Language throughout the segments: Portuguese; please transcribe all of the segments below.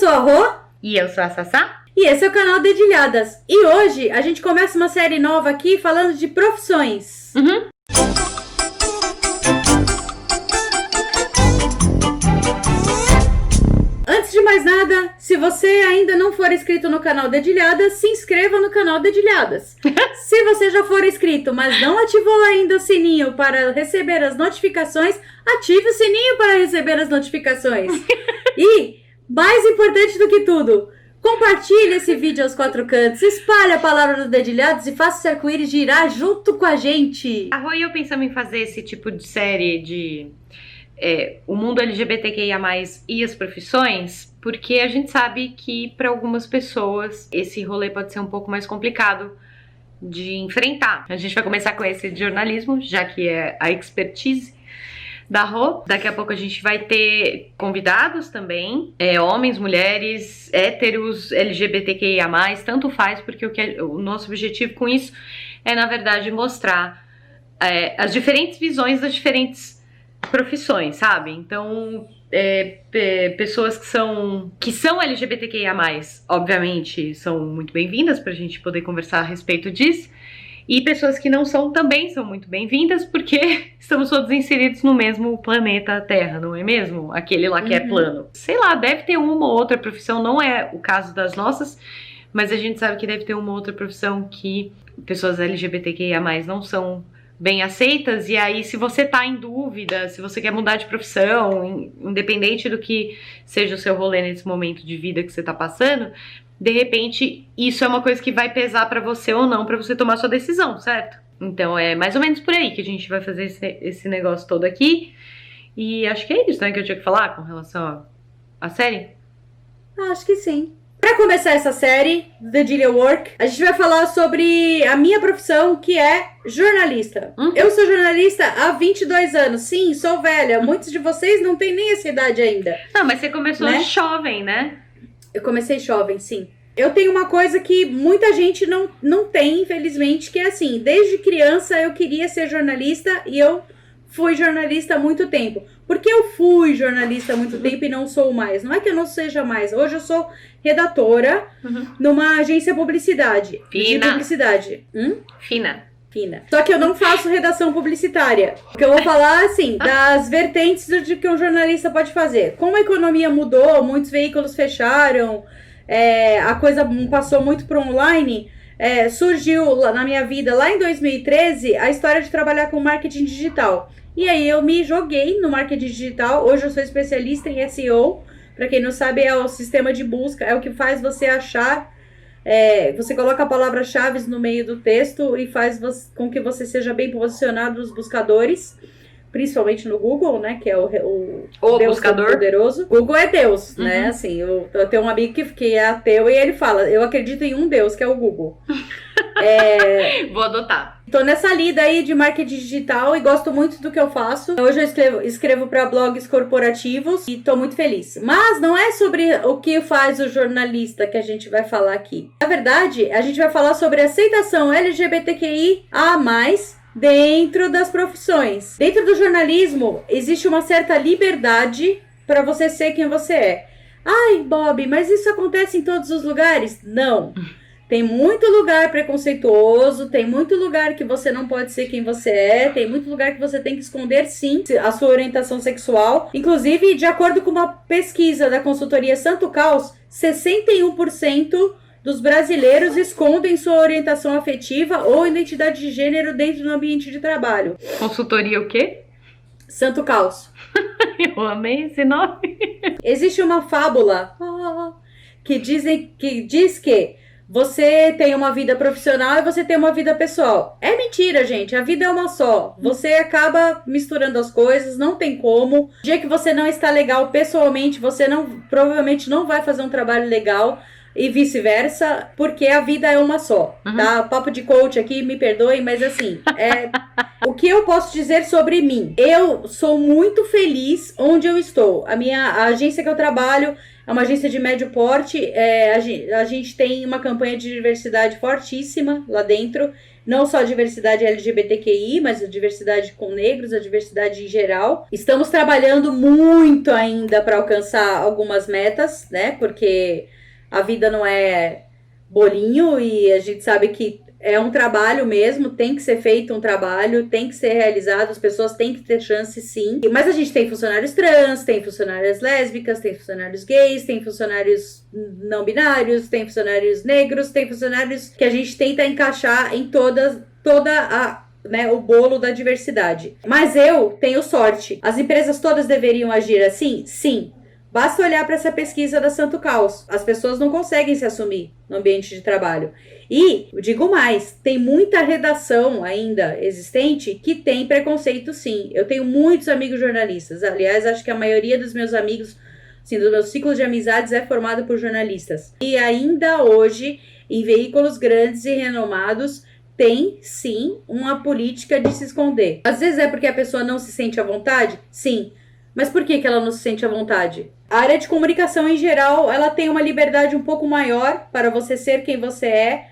sou a Rô. E eu sou a Sassá. E esse é o canal Dedilhadas. E hoje a gente começa uma série nova aqui falando de profissões. Antes de mais nada, se você ainda não for inscrito no canal Dedilhadas, se inscreva no canal Dedilhadas. Se você já for inscrito, mas não ativou ainda o sininho para receber as notificações, ative o sininho para receber as notificações. E, mais importante do que tudo, compartilhe esse vídeo aos 4 cantos, espalhe a palavra dos Dedilhados e faça esse arco-íris girar junto com a gente. A Rô e eu pensamos em fazer esse tipo de série de o mundo LGBTQIA+, e as profissões, porque a gente sabe que para algumas pessoas esse rolê pode ser um pouco mais complicado de enfrentar. A gente vai começar com esse de jornalismo, já que é a expertise da Rô. Daqui a pouco a gente vai ter convidados também, homens, mulheres, héteros, LGBTQIA+, tanto faz, porque o nosso objetivo com isso é, na verdade, mostrar as diferentes visões das diferentes profissões, sabe? Então, pessoas que são LGBTQIA+, obviamente, são muito bem-vindas pra gente poder conversar a respeito disso. E pessoas que não são também são muito bem-vindas, porque estamos todos inseridos no mesmo planeta Terra, não é mesmo? Aquele lá que é plano. Sei lá, deve ter uma ou outra profissão, não é o caso das nossas, mas a gente sabe que deve ter uma ou outra profissão que pessoas LGBTQIA+, não são bem aceitas, e aí se você tá em dúvida, se você quer mudar de profissão, independente do que seja o seu rolê nesse momento de vida que você tá passando, de repente isso é uma coisa que vai pesar pra você ou não, pra você tomar sua decisão, certo? Então é mais ou menos por aí que a gente vai fazer esse negócio todo aqui, e acho que é isso, né, que eu tinha que falar com relação à série? Acho que sim. Para começar essa série, The Delia Work, a gente vai falar sobre a minha profissão, que é jornalista. Eu sou jornalista há 22 anos. Sim, sou velha. Muitos de vocês não têm nem essa idade ainda. Não, mas você começou jovem, né? Eu comecei jovem, sim. Eu tenho uma coisa que muita gente não tem, infelizmente, que é assim, desde criança eu queria ser jornalista e eu fui jornalista há muito tempo. Por que eu fui jornalista há muito tempo e não sou mais? Não é que eu não seja mais. Hoje eu sou redatora numa agência de publicidade. Fina. Só que eu não faço redação publicitária. Porque eu vou falar, assim, das vertentes de que um jornalista pode fazer. Como a economia mudou, muitos veículos fecharam, a coisa passou muito para online, surgiu na minha vida, lá em 2013, a história de trabalhar com marketing digital. E aí eu me joguei no marketing digital. Hoje eu sou especialista em SEO. Para quem não sabe, é o sistema de busca, é o que faz você achar. Você coloca palavras-chave no meio do texto e faz com que você seja bem posicionado nos buscadores, principalmente no Google, né? Que é o Deus buscador poderoso. Google é Deus, né? Assim, eu tenho um amigo que é ateu e ele fala: eu acredito em um Deus, que é o Google. Vou adotar. Tô nessa lida aí de marketing digital e gosto muito do que eu faço. Hoje eu escrevo para blogs corporativos e tô muito feliz. Mas não é sobre o que faz o jornalista que a gente vai falar aqui. Na verdade, a gente vai falar sobre aceitação LGBTQIA+, dentro das profissões. Dentro do jornalismo, existe uma certa liberdade para você ser quem você é. Ai, Bob, mas isso acontece em todos os lugares? Não. Tem muito lugar preconceituoso, tem muito lugar que você não pode ser quem você é, tem muito lugar que você tem que esconder, sim, a sua orientação sexual. Inclusive, de acordo com uma pesquisa da consultoria Santo Caos, 61% dos brasileiros escondem sua orientação afetiva ou identidade de gênero dentro do ambiente de trabalho. Consultoria o quê? Santo Caos. Eu amei esse nome. Existe uma fábula que diz que você tem uma vida profissional e você tem uma vida pessoal. É mentira, gente. A vida é uma só. Você acaba misturando as coisas, não tem como. O dia que você não está legal pessoalmente, você provavelmente não vai fazer um trabalho legal. e vice-versa, porque a vida é uma só, tá? Papo de coach aqui, me perdoem, mas assim, o que eu posso dizer sobre mim? Eu sou muito feliz onde eu estou. A agência que eu trabalho é uma agência de médio porte, a gente tem uma campanha de diversidade fortíssima lá dentro, não só a diversidade LGBTQI, mas a diversidade com negros, a diversidade em geral. Estamos trabalhando muito ainda para alcançar algumas metas, né? Porque a vida não é bolinho e a gente sabe que é um trabalho mesmo, tem que ser feito um trabalho, tem que ser realizado, as pessoas têm que ter chance sim. Mas a gente tem funcionários trans, tem funcionárias lésbicas, tem funcionários gays, tem funcionários não binários, tem funcionários negros, tem funcionários que a gente tenta encaixar em o bolo da diversidade. Mas eu tenho sorte. As empresas todas deveriam agir assim? Sim. Basta olhar para essa pesquisa da Santo Caos. As pessoas não conseguem se assumir no ambiente de trabalho. E, eu digo mais, tem muita redação ainda existente que tem preconceito sim. Eu tenho muitos amigos jornalistas. Aliás, acho que a maioria dos meus amigos, assim, do meu ciclo de amizades é formado por jornalistas. E ainda hoje, em veículos grandes e renomados, tem sim uma política de se esconder. Às vezes é porque a pessoa não se sente à vontade? Sim. Mas por que ela não se sente à vontade? A área de comunicação, em geral, ela tem uma liberdade um pouco maior para você ser quem você é,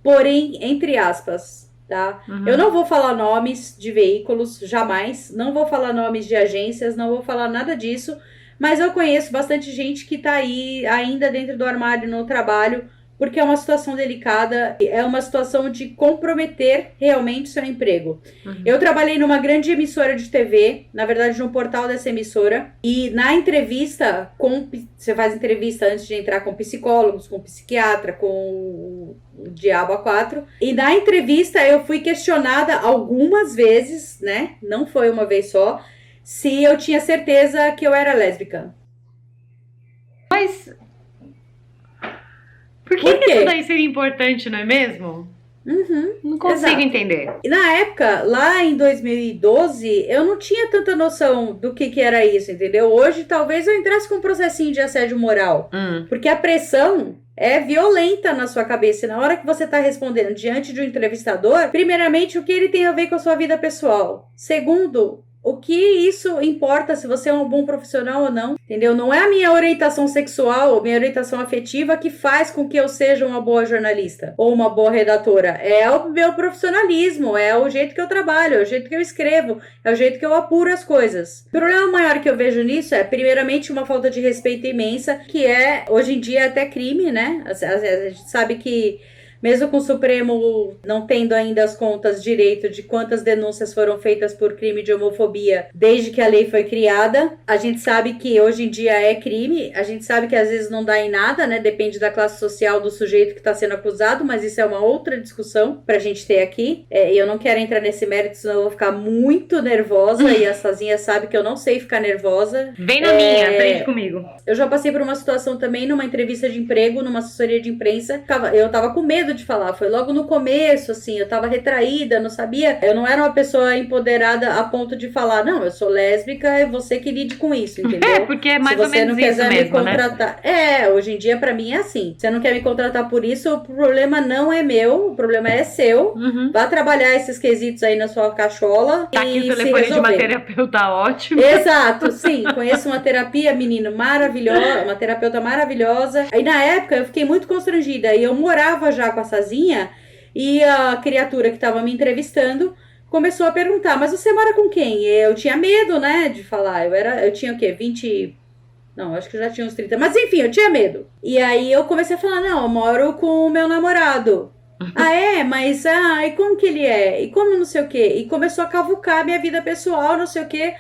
porém, entre aspas, tá? Eu não vou falar nomes de veículos, jamais. Não vou falar nomes de agências, não vou falar nada disso. Mas eu conheço bastante gente que tá aí, ainda dentro do armário no trabalho, porque é uma situação delicada, é uma situação de comprometer realmente seu emprego. Eu trabalhei numa grande emissora de TV, na verdade no portal dessa emissora, e na entrevista, você faz entrevista antes de entrar com psicólogos, com psiquiatra, com o diabo a quatro, e na entrevista eu fui questionada algumas vezes, né, não foi uma vez só, se eu tinha certeza que eu era lésbica. Mas por que isso daí seria importante, não é mesmo? Não consigo entender. Na época, lá em 2012, eu não tinha tanta noção do que era isso, entendeu? Hoje, talvez eu entrasse com um processinho de assédio moral. Porque a pressão é violenta na sua cabeça. E na hora que você tá respondendo diante de um entrevistador, primeiramente, o que ele tem a ver com a sua vida pessoal? Segundo, o que isso importa se você é um bom profissional ou não, entendeu? Não é a minha orientação sexual ou minha orientação afetiva que faz com que eu seja uma boa jornalista ou uma boa redatora. É o meu profissionalismo, é o jeito que eu trabalho, é o jeito que eu escrevo, é o jeito que eu apuro as coisas. O problema maior que eu vejo nisso é, primeiramente, uma falta de respeito imensa, que é, hoje em dia, até crime, né? A gente sabe que mesmo com o Supremo não tendo ainda as contas direito de quantas denúncias foram feitas por crime de homofobia desde que a lei foi criada, a gente sabe que hoje em dia é crime, a gente sabe que às vezes não dá em nada, né? Depende da classe social do sujeito que está sendo acusado, mas isso é uma outra discussão pra gente ter aqui. E eu não quero entrar nesse mérito, senão eu vou ficar muito nervosa e a Sazinha sabe que eu não sei ficar nervosa. Vem na minha, aprende comigo. Eu já passei por uma situação também numa entrevista de emprego, numa assessoria de imprensa. Eu tava com medo de falar, foi logo no começo, assim, eu tava retraída, não sabia, eu não era uma pessoa empoderada a ponto de falar, não, eu sou lésbica, é você que lide com isso, entendeu? Porque é mais ou menos isso mesmo, me contratar, né? Hoje em dia pra mim é assim, você não quer me contratar por isso, o problema não é meu, o problema é seu, vá trabalhar esses quesitos aí na sua cachola tá aqui o telefone de uma terapeuta ótima. Exato, sim, conheço uma terapia, menino, maravilhosa, uma terapeuta maravilhosa, aí na época eu fiquei muito constrangida, e eu morava já com a Sazinha, e a criatura que estava me entrevistando começou a perguntar, mas você mora com quem? Eu tinha medo, né, de falar, eu tinha o quê, 20... Não, acho que eu já tinha uns 30, mas enfim, eu tinha medo. E aí eu comecei a falar, não, eu moro com o meu namorado. Mas e como que ele é? E como não sei o quê? E começou a cavucar minha vida pessoal, não sei o quê,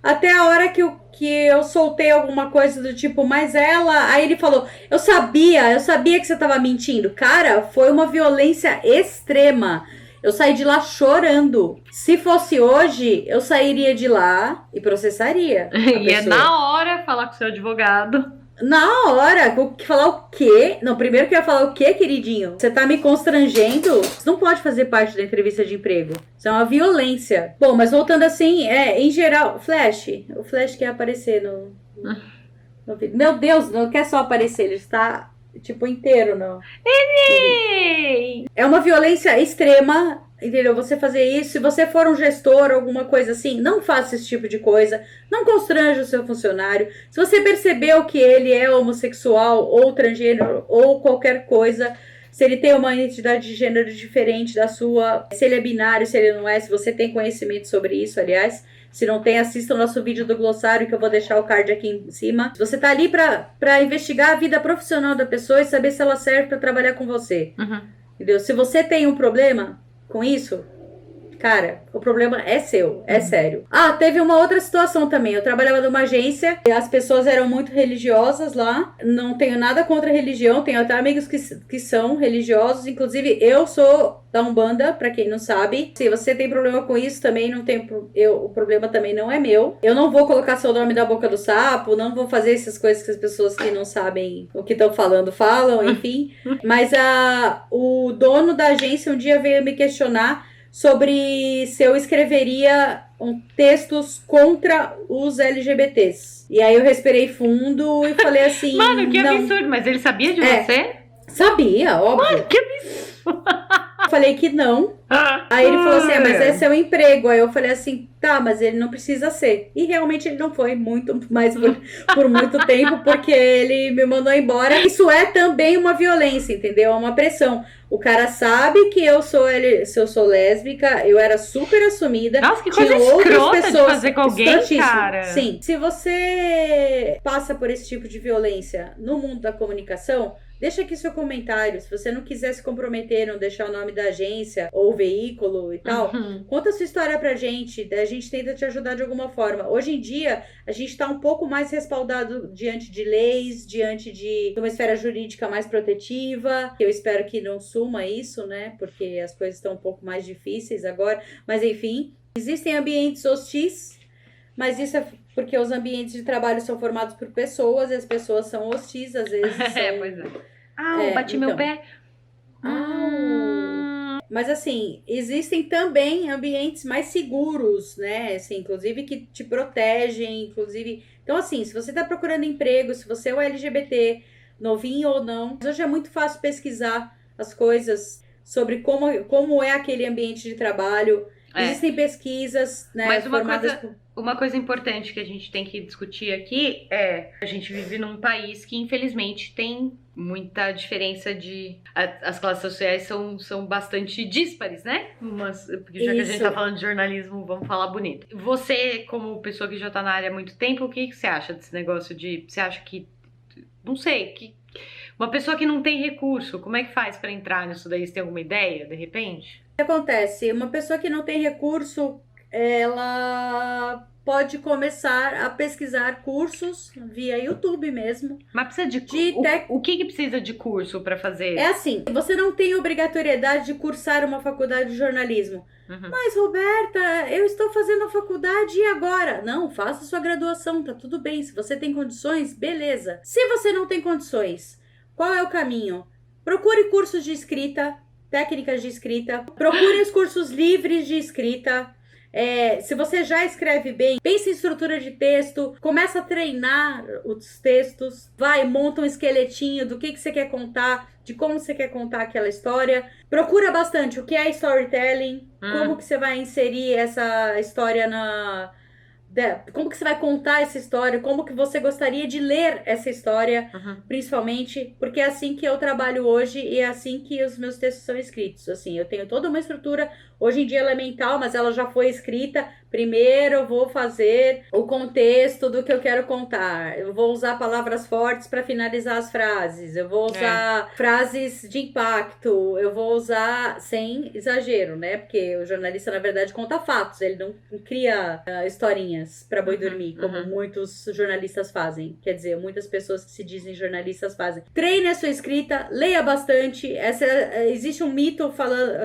até a hora que eu soltei alguma coisa do tipo, mas ela... Aí ele falou, eu sabia que você tava mentindo. Cara, foi uma violência extrema. Eu saí de lá chorando. Se fosse hoje, eu sairia de lá e processaria. Ia na hora falar com o seu advogado. Na hora, falar o quê? Não, primeiro que eu ia falar o quê, queridinho? Você tá me constrangendo? Você não pode fazer parte da entrevista de emprego. Isso é uma violência. Bom, mas voltando assim, em geral, o Flash quer aparecer no vídeo. Meu Deus, não quer só aparecer, ele está tipo, inteiro, não. Ei! É uma violência extrema, entendeu? Você fazer isso, se você for um gestor, alguma coisa assim, não faça esse tipo de coisa, não constranja o seu funcionário. Se você percebeu que ele é homossexual ou transgênero ou qualquer coisa, se ele tem uma identidade de gênero diferente da sua, se ele é binário, se ele não é, se você tem conhecimento sobre isso, aliás. Se não tem, assista o nosso vídeo do glossário, que eu vou deixar o card aqui em cima. Você tá ali pra investigar a vida profissional da pessoa e saber se ela serve pra trabalhar com você. Uhum. Entendeu? Se você tem um problema com isso, cara, o problema é seu, é sério. Ah, teve uma outra situação também. Eu trabalhava numa agência e as pessoas eram muito religiosas lá. Não tenho nada contra a religião, tenho até amigos que são religiosos. Inclusive, eu sou da Umbanda, pra quem não sabe. Se você tem problema com isso, também não tem. O problema também não é meu. Eu não vou colocar seu nome na boca do sapo, não vou fazer essas coisas que as pessoas que não sabem o que estão falando falam, enfim. Mas o dono da agência um dia veio me questionar sobre se eu escreveria textos contra os LGBTs. E aí eu respirei fundo e falei assim... Mano, que não. absurdo, mas ele sabia de você? Sabia, óbvio. Mano, que absurdo. Eu falei que não. Aí ele falou assim, mas é seu emprego. Aí eu falei assim, tá, mas ele não precisa ser. E realmente ele não foi muito mais por muito tempo, porque ele me mandou embora. Isso é também uma violência, entendeu? É uma pressão. O cara sabe que se eu sou lésbica, eu era super assumida. Nossa, que coisa escrota de fazer com alguém, cara. Sim. Se você passa por esse tipo de violência no mundo da comunicação, deixa aqui seu comentário. Se você não quiser se comprometer, não deixar o nome da agência ou veículo e tal, conta a sua história pra gente. A gente tenta te ajudar de alguma forma. Hoje em dia, a gente tá um pouco mais respaldado diante de leis, diante de uma esfera jurídica mais protetiva. Eu espero que não suma isso, né? Porque as coisas estão um pouco mais difíceis agora. Mas enfim, existem ambientes hostis, mas isso é porque os ambientes de trabalho são formados por pessoas e as pessoas são hostis, às vezes são... Pois é. Bati meu pé. Mas assim, existem também ambientes mais seguros, né? Assim, inclusive que te protegem, inclusive... Então assim, se você tá procurando emprego, se você é o LGBT, novinho ou não, hoje é muito fácil pesquisar as coisas sobre como é aquele ambiente de trabalho. Existem pesquisas, né? Mas uma coisa importante que a gente tem que discutir aqui é a gente vive num país que infelizmente tem muita diferença as classes sociais são bastante díspares, né? Porque já que a gente tá falando de jornalismo, vamos falar bonito. Você, como pessoa que já tá na área há muito tempo, o que você acha desse negócio você acha que, não sei, que uma pessoa que não tem recurso, como é que faz pra entrar nisso daí? Você tem alguma ideia, de repente? O que acontece? Uma pessoa que não tem recurso, ela pode começar a pesquisar cursos via YouTube mesmo. Mas precisa o que precisa de curso para fazer? É assim, você não tem obrigatoriedade de cursar uma faculdade de jornalismo. Mas, Roberta, eu estou fazendo a faculdade e agora? Não, faça sua graduação, tá tudo bem. Se você tem condições, beleza. Se você não tem condições, qual é o caminho? Procure cursos de escrita, técnicas de escrita, procure os cursos livres de escrita. Se você já escreve bem, pense em estrutura de texto, começa a treinar os textos, monta um esqueletinho do que você quer contar, de como você quer contar aquela história. Procura bastante o que é storytelling, como que você vai inserir essa história como que você vai contar essa história, como que você gostaria de ler essa história, principalmente, porque é assim que eu trabalho hoje e é assim que os meus textos são escritos. Assim, eu tenho toda uma estrutura, hoje em dia ela é mental, mas ela já foi escrita. Primeiro eu vou fazer o contexto do que eu quero contar. Eu vou usar palavras fortes para finalizar as frases. Eu vou usar frases de impacto. Eu vou usar sem exagero, né? Porque o jornalista, na verdade, conta fatos. Ele não cria historinhas para boi dormir, como muitos jornalistas fazem. Quer dizer, muitas pessoas que se dizem jornalistas fazem. Treine a sua escrita, leia bastante. Existe um mito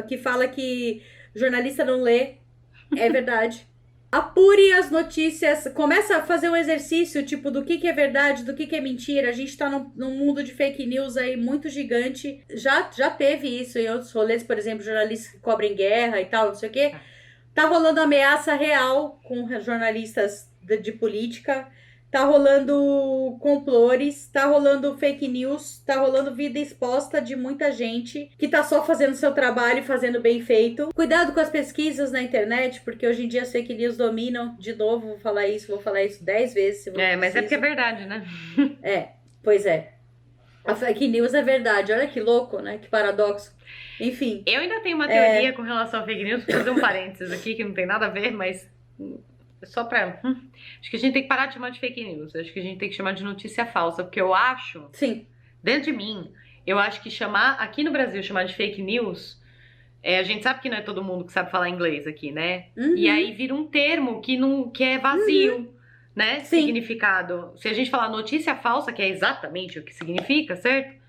que fala que jornalista não lê. É verdade. Apure as notícias, começa a fazer um exercício, tipo, do que é verdade, do que é mentira. A gente tá num mundo de fake news aí muito gigante. Já teve isso em outros rolês, por exemplo, jornalistas que cobrem guerra e tal, não sei o quê. Tá rolando ameaça real com jornalistas de política. tá rolando complores, tá rolando fake news, tá rolando vida exposta de muita gente que tá só fazendo seu trabalho e fazendo bem feito. Cuidado com as pesquisas na internet, porque hoje em dia as fake news dominam. De novo, vou falar isso 10 vezes. Se mas é porque é verdade, né? Pois é. A fake news é verdade. Olha que louco, né? Que paradoxo. Enfim. Eu ainda tenho uma teoria com relação a fake news. Vou fazer um parênteses aqui que não tem nada a ver, mas só pra... Acho que a gente tem que parar de chamar de fake news. Acho que a gente tem que chamar de notícia falsa. Porque eu acho... Sim. Dentro de mim, eu acho que aqui no Brasil, chamar de fake news... a gente sabe que não é todo mundo que sabe falar inglês aqui, né? Uhum. E aí vira um termo que é vazio, né? Sim. Significado. Se a gente falar notícia falsa, que é exatamente o que significa, certo?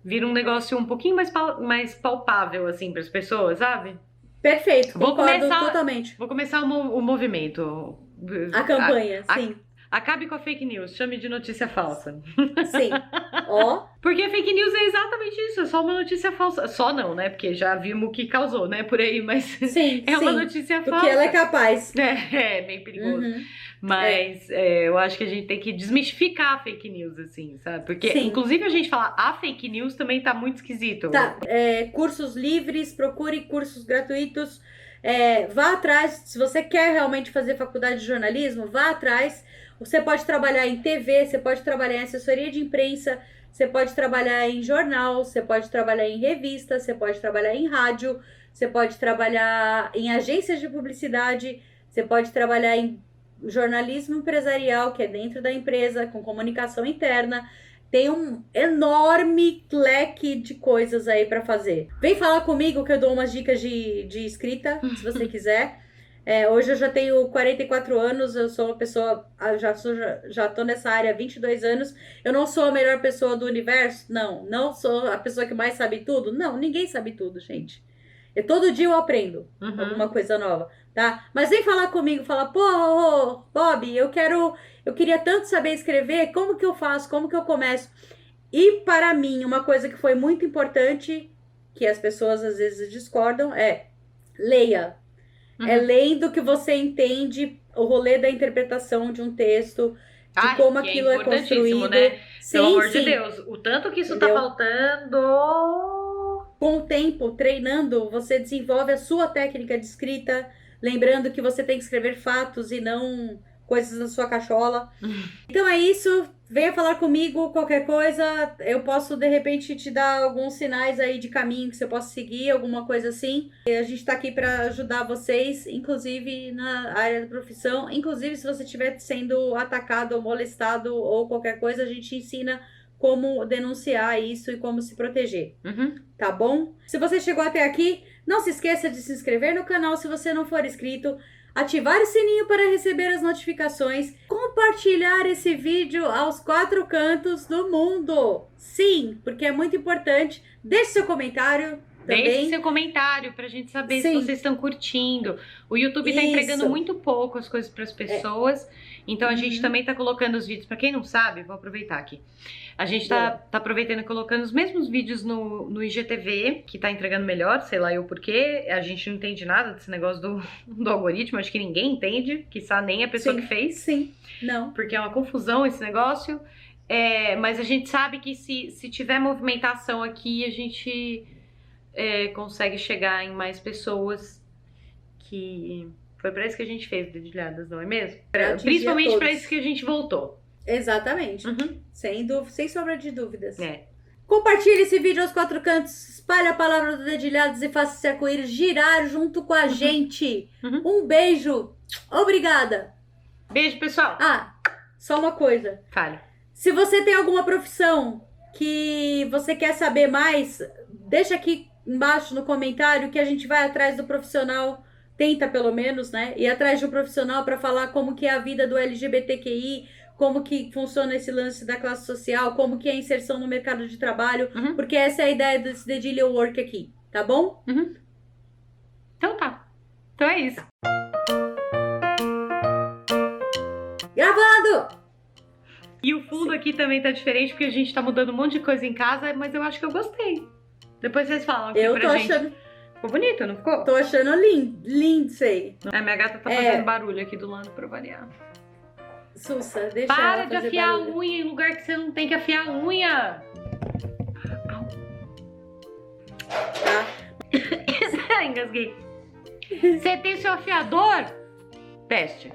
Vira um negócio um pouquinho mais palpável, assim, para as pessoas, sabe? Perfeito, concordo totalmente. Vou começar o movimento. A campanha, sim. Acabe com a fake news, chame de notícia falsa. Sim. Ó. Porque fake news é exatamente isso, é só uma notícia falsa. Só não, né? Porque já vimos o que causou, né? Por aí, mas sim, uma notícia falsa. Porque ela é capaz. É meio perigoso. Mas eu acho que a gente tem que desmistificar a fake news, assim, sabe? Porque, inclusive, a gente falar a fake news também tá muito esquisito. Tá, cursos livres, procure cursos gratuitos. Vá atrás, se você quer realmente fazer faculdade de jornalismo, vá atrás. Você pode trabalhar em TV, você pode trabalhar em assessoria de imprensa, você pode trabalhar em jornal, você pode trabalhar em revista, você pode trabalhar em rádio, você pode trabalhar em agências de publicidade, você pode trabalhar em jornalismo empresarial, que é dentro da empresa, com comunicação interna. Tem um enorme leque de coisas aí para fazer. Vem falar comigo que eu dou umas dicas de escrita, se você quiser. Hoje eu já tenho 44 anos, eu sou uma pessoa, já tô nessa área há 22 anos. Eu não sou a melhor pessoa do universo? Não sou a pessoa que mais sabe tudo? Não, ninguém sabe tudo, gente. Todo dia eu aprendo alguma coisa nova, tá? Mas vem falar comigo, fala, pô, Bob, eu queria tanto saber escrever, como que eu faço, como que eu começo? E para mim, uma coisa que foi muito importante, que as pessoas às vezes discordam, leia. É lendo que você entende o rolê da interpretação de um texto, de como aquilo é construído. Né? Sim, pelo amor de Deus, o tanto que isso tá faltando. Com o tempo, treinando, você desenvolve a sua técnica de escrita, lembrando que você tem que escrever fatos e não coisas na sua cachola. Então é isso, venha falar comigo, qualquer coisa, eu posso de repente te dar alguns sinais aí de caminho que você possa seguir, alguma coisa assim. E a gente tá aqui para ajudar vocês, inclusive na área da profissão, inclusive se você estiver sendo atacado ou molestado ou qualquer coisa, a gente ensina como denunciar isso e como se proteger, tá bom? Se você chegou até aqui, não se esqueça de se inscrever no canal se você não for inscrito, ativar o sininho para receber as notificações, compartilhar esse vídeo aos 4 cantos do mundo. Sim, porque é muito importante. Deixe seu comentário também. Deixe seu comentário pra gente saber se vocês estão curtindo. O YouTube tá entregando muito pouco as coisas pras pessoas. Então a gente também tá colocando os vídeos. Pra quem não sabe, vou aproveitar aqui. A gente tá aproveitando e colocando os mesmos vídeos no IGTV, que tá entregando melhor, sei lá eu porquê. A gente não entende nada desse negócio do algoritmo, acho que ninguém entende, quiçá nem a pessoa que fez. Sim, não. Porque é uma confusão esse negócio. Mas a gente sabe que se tiver movimentação aqui, a gente consegue chegar em mais pessoas, que foi pra isso que a gente fez Dedilhadas, não é mesmo? Principalmente pra isso que a gente voltou. Exatamente. Sem sombra de dúvidas. Compartilhe esse vídeo aos 4 cantos, espalhe a palavra do Dedilhados e faça esse arco-íris girar junto com a gente. Um beijo. Obrigada. Beijo, pessoal. Só uma coisa. Fale. Se você tem alguma profissão que você quer saber mais, deixa aqui embaixo no comentário que a gente vai atrás do profissional, tenta pelo menos, né? Ir atrás de um profissional para falar como que é a vida do LGBTQI, como que funciona esse lance da classe social, como que é a inserção no mercado de trabalho, porque essa é a ideia desse Dedilha Work aqui, tá bom? Então tá. Então é isso. Gravando! E o fundo aqui também tá diferente, porque a gente tá mudando um monte de coisa em casa, mas eu acho que eu gostei. Depois vocês falam aqui pra gente. Achando... Ficou bonito, não ficou? Tô achando lindo isso aí. A minha gata tá fazendo barulho aqui do lado pra variar. Sussa, deixa Para ela de fazer afiar a barulho. unha em lugar que você não tem que afiar a unha. Tá? Engasguei. Você tem seu afiador? Teste.